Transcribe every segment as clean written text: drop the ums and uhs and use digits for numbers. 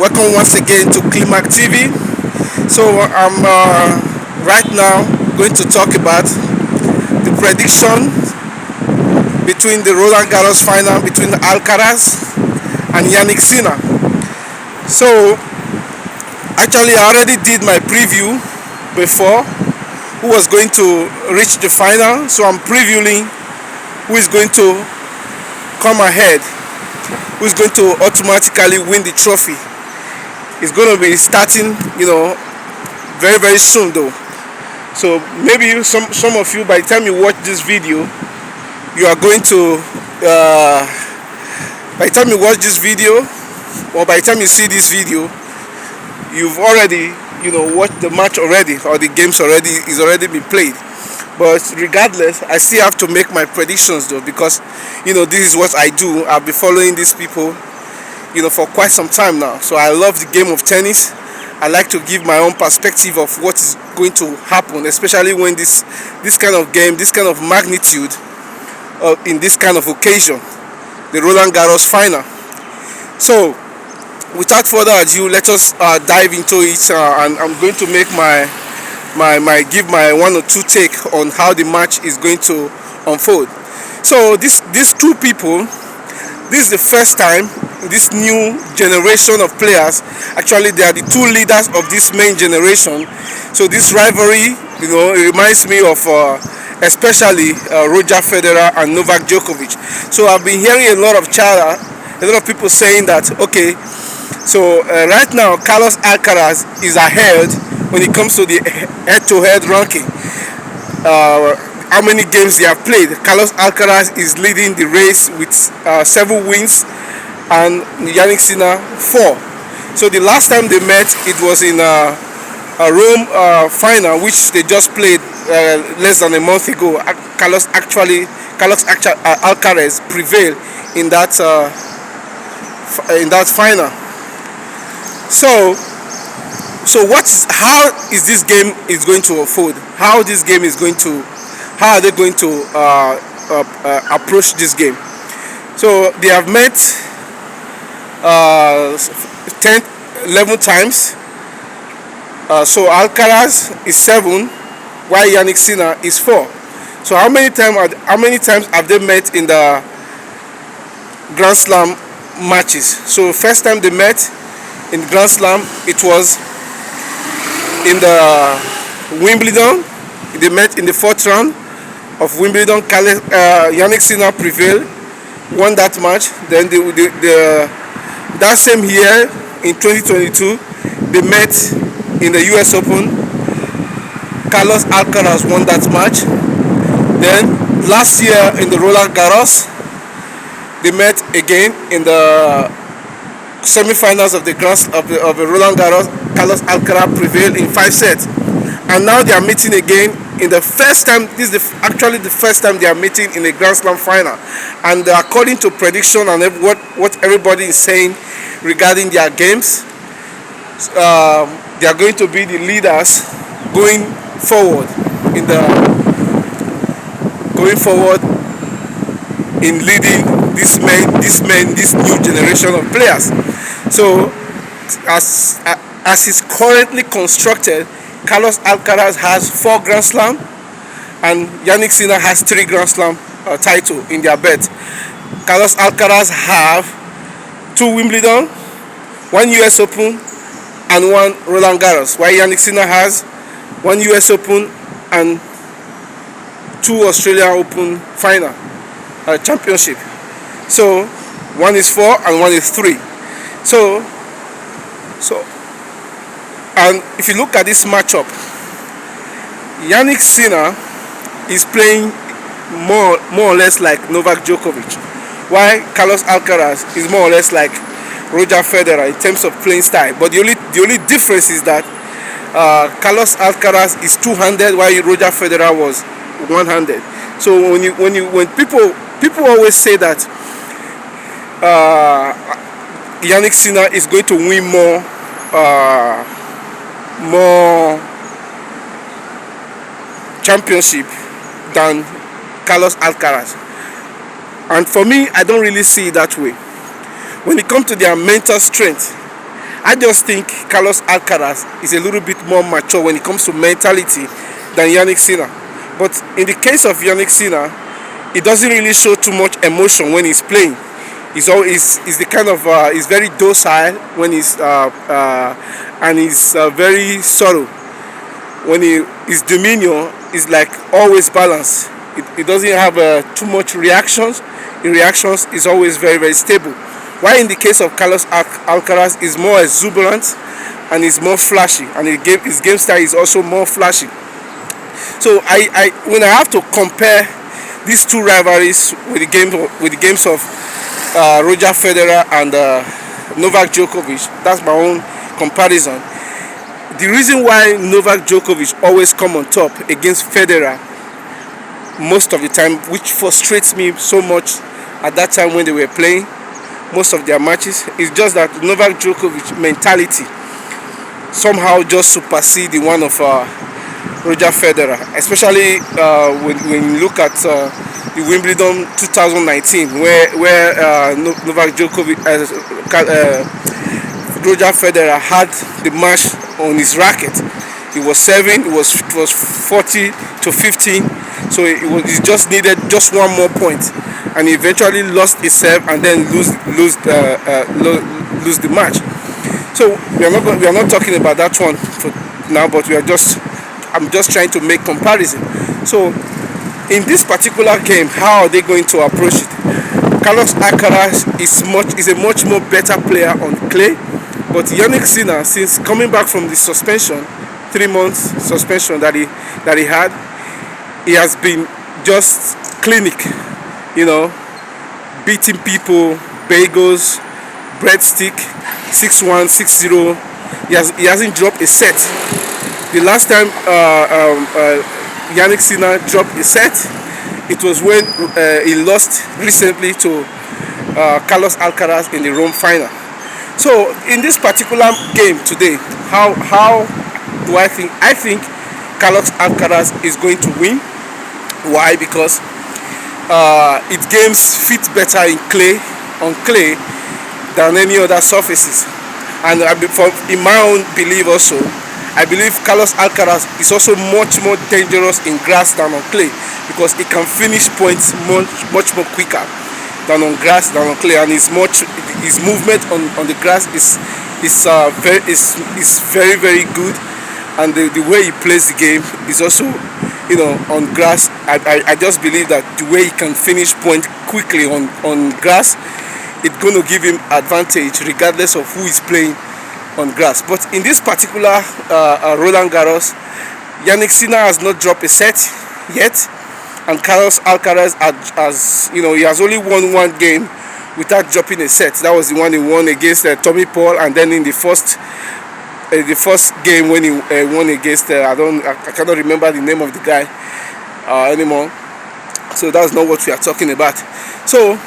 Welcome once again to Climax TV. So I'm right now going to talk about the prediction between the Roland Garros final between Alcaraz and Yannick Sinner. So actually I already did my preview before who was going to reach the final. So I'm previewing who is going to come ahead, who is going to automatically win the trophy. It's going to be starting, very very soon though. So maybe some of you, by the time you watch this video, you are going to by the time you watch this video, or by the time you see this video, you've already watched the match already, or the games already been played. But regardless, I still have to make my predictions though, because this is what I do. I've been following these people for quite some time now. So I love the game of tennis. I like to give my own perspective of what is going to happen, especially when this kind of game, this kind of magnitude, in this kind of occasion, the Roland Garros final. So without further ado, let us dive into it, and I'm going to make give my one or two take on how the match is going to unfold. So these two people, this is the first time this new generation of players, actually they are the two leaders of this main generation. So this rivalry, it reminds me of especially Roger Federer and Novak Djokovic. So I've been hearing a lot of chatter, a lot of people saying that, okay, so right now Carlos Alcaraz is ahead when it comes to the head-to-head ranking. How many games they have played? Carlos Alcaraz is leading the race with 7 wins, and Yannick Sinner 4. So the last time they met, it was in a Rome final, which they just played less than a month ago. Carlos Alcaraz prevailed in that final. So how is this game is going to unfold? How are they going to approach this game? So they have met 11 times. So Alcaraz is 7, while Yannick Sinner is 4. So how many times have they met in the Grand Slam matches? So first time they met in Grand Slam, it was in the Wimbledon. They met in the 4th round of Wimbledon. Yannick Sinner prevailed, won that match. Then that same year in 2022, they met in the US Open. Carlos Alcaraz won that match. Then last year in the Roland Garros, they met again in the semi-finals of the Roland Garros. Carlos Alcaraz prevailed in 5 sets, and now they are meeting again in the first time. This is actually the first time they are meeting in a Grand Slam final, and according to prediction and what everybody is saying regarding their games, they are going to be the leaders going forward in leading this new generation of players. So as is currently constructed, Carlos Alcaraz has 4 Grand Slam, and Yannick Sinner has 3 Grand Slam title in their belt. Carlos Alcaraz have 2 Wimbledon, 1 US Open, and 1 Roland Garros, while Yannick Sinner has 1 US Open and 2 Australia Open final championship. So 1 is 4 and 1 is 3. So and if you look at this matchup, Yannick Sinner is playing more or less like Novak Djokovic, while Carlos Alcaraz is more or less like Roger Federer in terms of playing style. But the only difference is that Carlos Alcaraz is two-handed, while Roger Federer was one-handed. So when people always say that Yannick Sinner is going to win more championship than Carlos Alcaraz, and for me, I don't really see it that way. When it comes to their mental strength, I just think Carlos Alcaraz is a little bit more mature when it comes to mentality than Yannick Sinner. But in the case of Yannick Sinner, he doesn't really show too much emotion when he's playing. He's the kind of he's very docile when he's and he's very subtle. When his demeanor is like always balanced. It doesn't have too much reactions. The reactions is always very, very stable. While in the case of Carlos Alcaraz is more exuberant and is more flashy, and his game style is also more flashy. So when I have to compare these two rivalries with the games of Roger Federer and Novak Djokovic, that's my own comparison. The reason why Novak Djokovic always come on top against Federer most of the time, which frustrates me so much at that time when they were playing most of their matches, is just that Novak Djokovic mentality somehow just supersede the one of Roger Federer, especially when you look at the Wimbledon 2019, where Novak Djokovic, Roger Federer had the match on his racket. He was serving. It was 40 to 15, so he just needed just one more point, and he eventually lost his serve and then lose the match. So we are not talking about that one for now, but I'm just trying to make comparison. So in this particular game, how are they going to approach it? Carlos Alcaraz is a much more better player on clay, but Yannick Sinner, since coming back from the suspension, 3 months suspension that he had, he has been just clinic, beating people, bagels, breadstick, 6-1, 6-0. He hasn't dropped a set. The last time Yannick Sinner dropped a set, it was when he lost recently to Carlos Alcaraz in the Rome final. So in this particular game today, how do I think? I think Carlos Alcaraz is going to win. Why? Because its games fit better on clay than any other surfaces. And in my own belief also, I believe Carlos Alcaraz is also much more dangerous in grass than on clay, because he can finish points much more quicker than on grass than on clay, and his movement on the grass is very, very good, and the way he plays the game is also on grass. I just believe that the way he can finish point quickly on grass, it's going to give him advantage regardless of who is playing on grass. But in this particular Roland Garros, Yannick Sinner has not dropped a set yet, and Carlos Alcaraz he has only won one game without dropping a set. That was the one he won against Tommy Paul, and then in the first game when he won against I cannot remember the name of the guy anymore. So that's not what we are talking about. So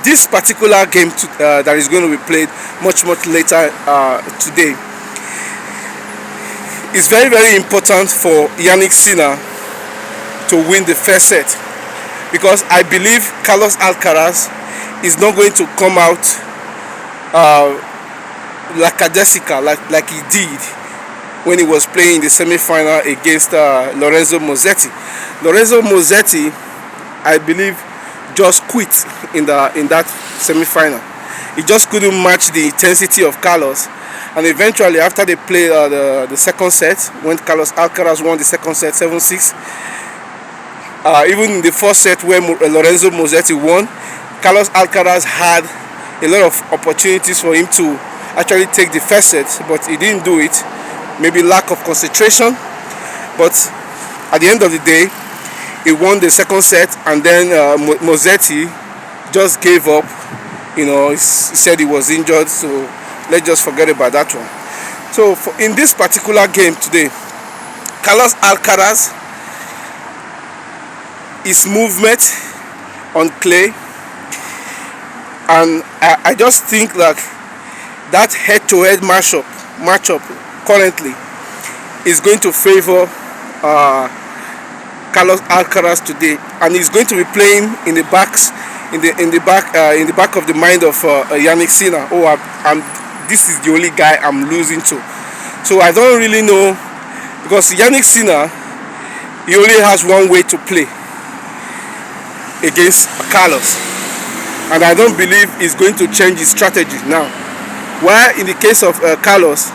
this particular game that is going to be played much later today is very, very important for Yannick Sinner to win the first set, because I believe Carlos Alcaraz is not going to come out lackadaisical like he did when he was playing the semi-final against Lorenzo Musetti. Lorenzo Musetti, I believe, just quit in that semi-final. He just couldn't match the intensity of Carlos, and eventually after they played the second set, when Carlos Alcaraz won the second set 7-6, even in the first set where Lorenzo Musetti won, Carlos Alcaraz had a lot of opportunities for him to actually take the first set, but he didn't do it. Maybe lack of concentration, but at the end of the day, he won the second set, and then Musetti just gave up. He said he was injured, so let's just forget about that one. So in this particular game today, Carlos Alcaraz, his movement on clay, and I just think that head-to-head matchup currently is going to favor Carlos Alcaraz today, and he's going to be playing in the in the back of the mind of Yannick Sinner. Oh, this is the only guy I'm losing to. So I don't really know, because Yannick Sinner, he only has one way to play against Carlos, and I don't believe he's going to change his strategy now. While in the case of Carlos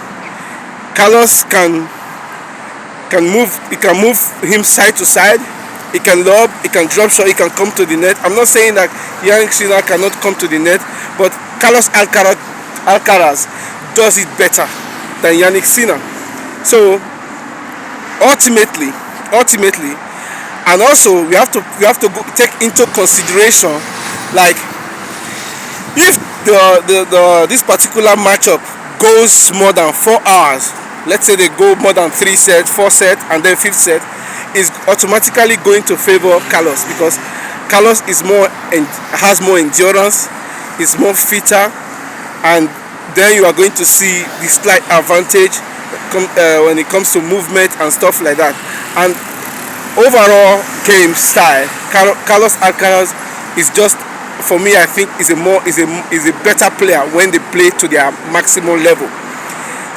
can move. He can move him side to side. He can lob. He can drop shot. He can come to the net. I'm not saying that Yannick Sinner cannot come to the net, but Carlos Alcaraz does it better than Yannick Sinner. So ultimately, and also we have to take into consideration, like, if this particular matchup goes more than 4 hours, let's say they go more than 3 sets, 4 sets, and then 5th set, is automatically going to favor Carlos, because Carlos has more endurance, is more fitter, and then you are going to see the slight advantage when it comes to movement and stuff like that. And overall game style, Carlos Alcaraz is just, for me, I think is a better player when they play to their maximum level.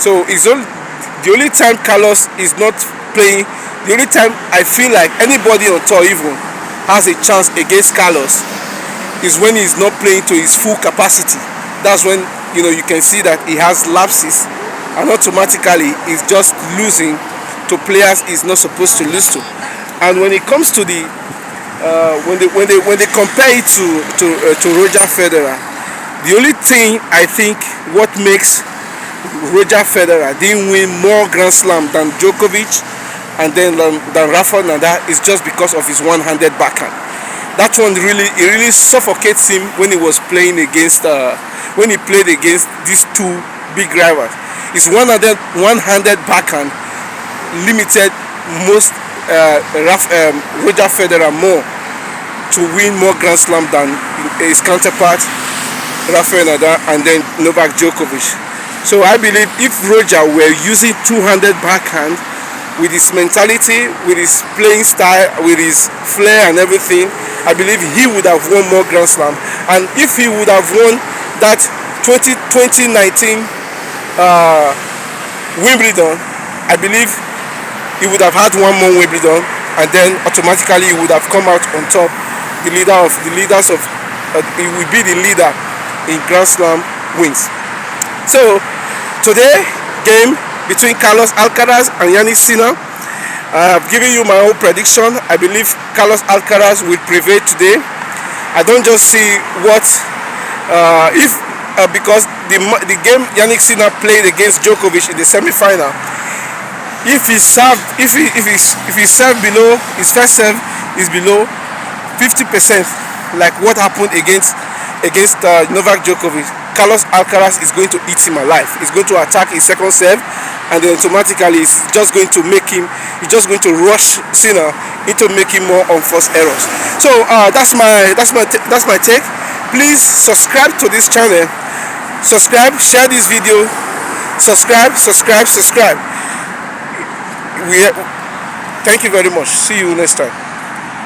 So the only time Carlos is not playing, the only time I feel like anybody on tour even has a chance against Carlos is when he's not playing to his full capacity. That's when you can see that he has lapses, and automatically he's just losing to players he's not supposed to lose to. And when it comes to the when they compare it to Roger Federer, the only thing I think what makes Roger Federer didn't win more Grand Slam than Djokovic and then than Rafa Nadal is just because of his one-handed backhand. That one really suffocates him when he was playing against when he played against these two big rivals. His one-handed backhand limited most Roger Federer more to win more Grand Slam than his counterpart Rafael Nadal and then Novak Djokovic. So I believe if Roger were using two-handed backhand with his mentality, with his playing style, with his flair and everything, I believe he would have won more Grand Slam. And if he would have won that 2019 Wimbledon, I believe he would have had one more Wimbledon, and then automatically he would have come out on top, he will be the leader in Grand Slam wins. So today game between Carlos Alcaraz and Yannick Sinner, I have given you my own prediction. I believe Carlos Alcaraz will prevail today. I don't just see what because the game Yannick Sinner played against Djokovic in the semi-final, if he served below, his first serve is below 50%, like what happened against Novak Djokovic, Carlos Alcaraz is going to eat him alive. He's going to attack his second serve, and then automatically he's just going to rush Sinner into making more unforced errors. So that's my take. Please subscribe to this channel. Subscribe, share this video. Subscribe. Thank you very much. See you next time.